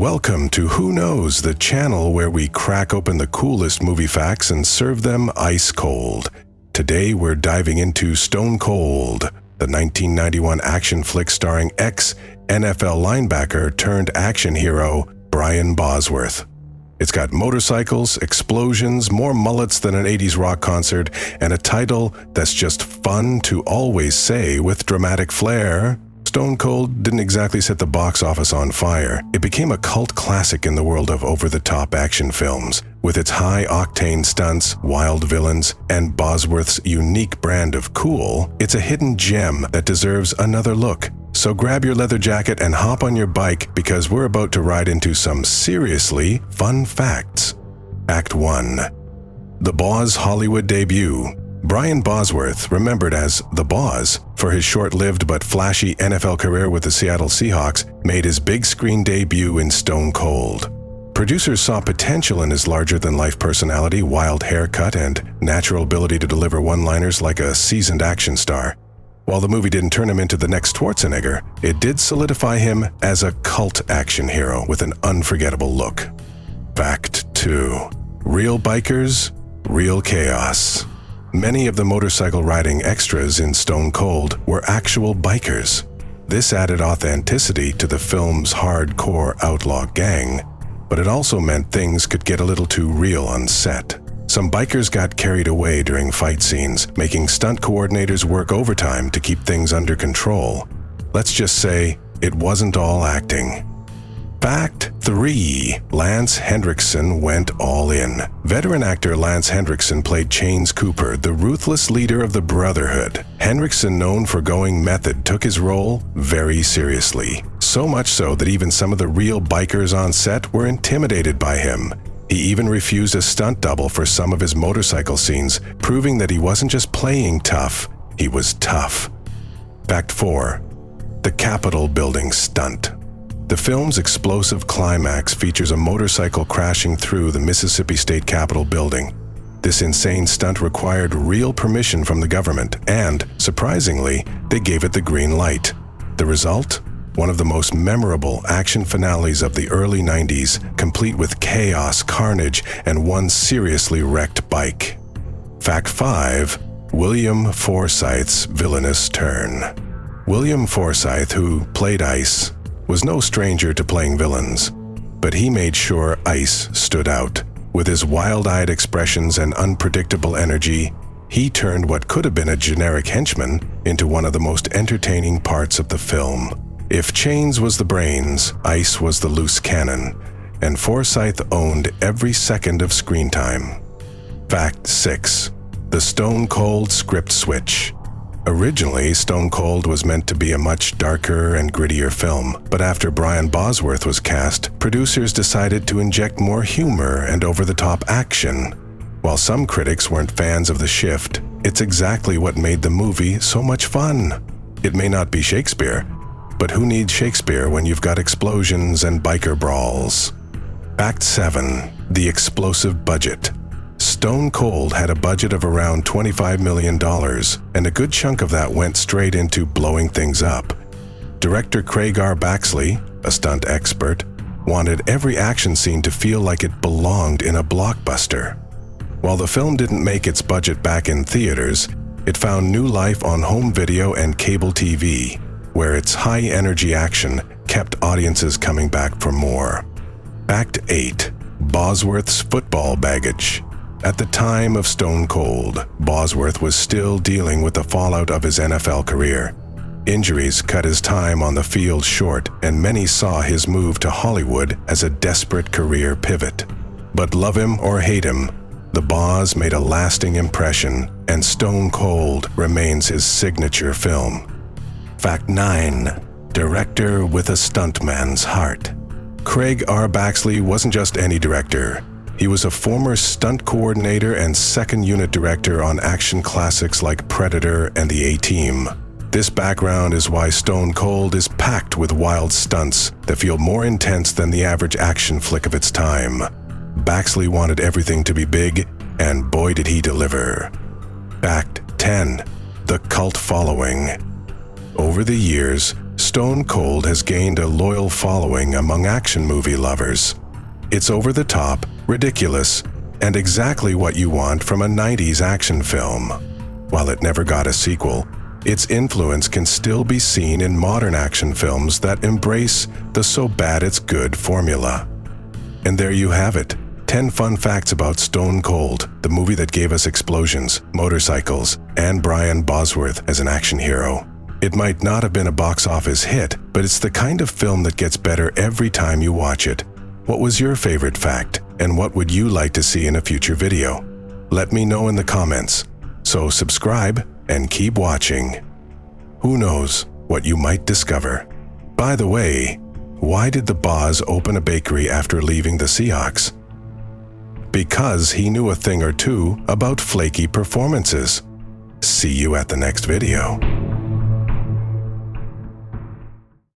Welcome to Who Knows, the channel where we crack open the coolest movie facts and serve them ice cold. Today we're diving into Stone Cold, the 1991 action flick starring ex-NFL linebacker turned action hero Brian Bosworth. It's got motorcycles, explosions, more mullets than an 80s rock concert, and a title that's just fun to always say with dramatic flair. Stone Cold didn't exactly set the box office on fire. It became a cult classic in the world of over-the-top action films. With its high-octane stunts, wild villains, and Bosworth's unique brand of cool, it's a hidden gem that deserves another look. So grab your leather jacket and hop on your bike because we're about to ride into some seriously fun facts. Act 1. The Boz Hollywood debut. Brian Bosworth, remembered as The Boz for his short-lived but flashy NFL career with the Seattle Seahawks, made his big-screen debut in Stone Cold. Producers saw potential in his larger-than-life personality, wild haircut, and natural ability to deliver one-liners like a seasoned action star. While the movie didn't turn him into the next Schwarzenegger, it did solidify him as a cult action hero with an unforgettable look. Fact 2. Real bikers, real chaos. Many of the motorcycle riding extras in Stone Cold were actual bikers. This added authenticity to the film's hardcore outlaw gang, but it also meant things could get a little too real on set. Some bikers got carried away during fight scenes, making stunt coordinators work overtime to keep things under control. Let's just say it wasn't all acting. Fact 3. Lance Henriksen went all in. Veteran actor Lance Henriksen played Chains Cooper, the ruthless leader of the Brotherhood. Henriksen, known for going method, took his role very seriously. So much so that even some of the real bikers on set were intimidated by him. He even refused a stunt double for some of his motorcycle scenes, proving that he wasn't just playing tough, he was tough. Fact 4. The Capitol building stunt. The film's explosive climax features a motorcycle crashing through the Mississippi State Capitol building. This insane stunt required real permission from the government, and, surprisingly, they gave it the green light. The result? One of the most memorable action finales of the early 90s, complete with chaos, carnage, and one seriously wrecked bike. Fact 5. William Forsythe's villainous turn. William Forsythe, who played Ice, was no stranger to playing villains, but he made sure Ice stood out. With his wild-eyed expressions and unpredictable energy, he turned what could have been a generic henchman into one of the most entertaining parts of the film. If Chains was the brains, Ice was the loose cannon, and Forsythe owned every second of screen time. Fact 6. The Stone Cold script switch. Originally, Stone Cold was meant to be a much darker and grittier film, but after Brian Bosworth was cast, producers decided to inject more humor and over-the-top action. While some critics weren't fans of the shift, it's exactly what made the movie so much fun. It may not be Shakespeare, but who needs Shakespeare when you've got explosions and biker brawls? Fact 7. The explosive budget. Stone Cold had a budget of around $25 million, and a good chunk of that went straight into blowing things up. Director Craig R. Baxley, a stunt expert, wanted every action scene to feel like it belonged in a blockbuster. While the film didn't make its budget back in theaters, it found new life on home video and cable TV, where its high-energy action kept audiences coming back for more. Fact 8. Bosworth's football baggage. At the time of Stone Cold, Bosworth was still dealing with the fallout of his NFL career. Injuries cut his time on the field short, and many saw his move to Hollywood as a desperate career pivot. But love him or hate him, the Boz made a lasting impression, and Stone Cold remains his signature film. Fact 9. Director with a stuntman's heart. Craig R. Baxley wasn't just any director. He was a former stunt coordinator and second unit director on action classics like Predator and The A-Team. This background is why Stone Cold is packed with wild stunts that feel more intense than the average action flick of its time. Baxley wanted everything to be big, and boy did he deliver. Fact 10. The cult following. Over the years, Stone Cold has gained a loyal following among action movie lovers. It's over the top, ridiculous, and exactly what you want from a 90s action film. While it never got a sequel, its influence can still be seen in modern action films that embrace the so bad it's good formula. And there you have it, 10 fun facts about Stone Cold, the movie that gave us explosions, motorcycles, and Brian Bosworth as an action hero. It might not have been a box office hit, but it's the kind of film that gets better every time you watch it. What was your favorite fact, and what would you like to see in a future video? Let me know in the comments. So subscribe and keep watching. Who knows what you might discover? By the way, why did the Boz open a bakery after leaving the Seahawks? Because he knew a thing or two about flaky performances. See you at the next video.